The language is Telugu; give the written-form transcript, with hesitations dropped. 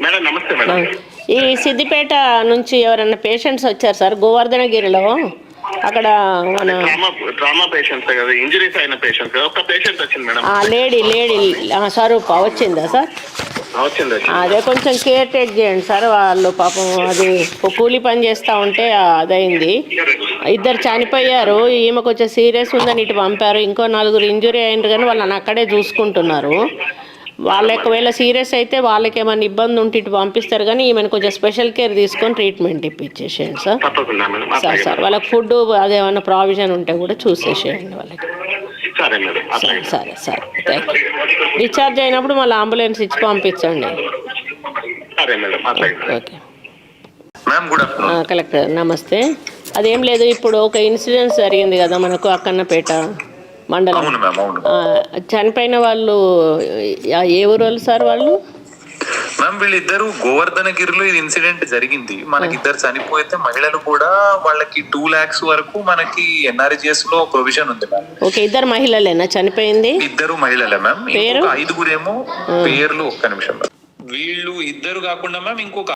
మేడం నమస్తే మేడం. ఈ సిద్దిపేట నుంచి ఎవరన్నా పేషెంట్స్ వచ్చారు సార్ గోవర్ధనగిరిలో అక్కడ మన ట్రామా పేషెంట్స్ కదా, ఇంజరీస్ అయిన పేషెంట్స్. ఒక పేషెంట్ వచ్చింది మేడం. లేడీ స్వరూప వచ్చిందా సార్? వచ్చింది. అదే కొంచెం కేర్ టేక్ చేయండి సార్. వాళ్ళు పాపం అది కూలీ పని చేస్తూ ఉంటే అదైంది. 2 చనిపోయారు. ఈమె కొంచెం సీరియస్ ఉందని ఇటు పంపారు. ఇంకో 4 ఇంజురీ అయినారు కానీ వాళ్ళని అక్కడే చూసుకుంటున్నారు. వాళ్ళకి ఒకవేళ సీరియస్ అయితే వాళ్ళకి ఏమైనా ఇబ్బంది ఉంటే ఇటు పంపిస్తారు కానీ ఈమెను కొంచెం స్పెషల్ కేర్ తీసుకొని ట్రీట్మెంట్ ఇప్పించేసేయండి సార్. సార్ వాళ్ళకి ఫుడ్ అదేమన్నా ప్రావిజన్ ఉంటే కూడా చూసేసేయండి వాళ్ళకి. సరే థ్యాంక్ యూ. డిశ్చార్జ్ అయినప్పుడు మళ్ళీ అంబులెన్స్ ఇచ్చి పంపించండి. ఓకే. కలెక్టర్ నమస్తే. అదేం లేదు, ఇప్పుడు ఒక ఇన్సిడెంట్ జరిగింది కదా మనకు అక్కన్నపేట మండలం. చనిపోయిన వాళ్ళు ఏ ఊరు వాళ్ళు సార్? వాళ్ళు మ్యామ్ వీళ్ళిద్దరు గోవర్ధనగిరిలో ఇది ఇన్సిడెంట్ జరిగింది. మనకి 2 చనిపోతే మహిళలు కూడా వాళ్ళకి 2 lakhs వరకు మనకి NRGS లో ప్రొవిజన్ ఉంది మ్యామ్. ఓకే, 2 మహిళలేనా చనిపోయింది? 2 మహిళలే మ్యామ్. 5 పేర్లు ఒక్క నిమిషం. వీళ్ళు 2 కాకుండా మ్యామ్ ఇంకొక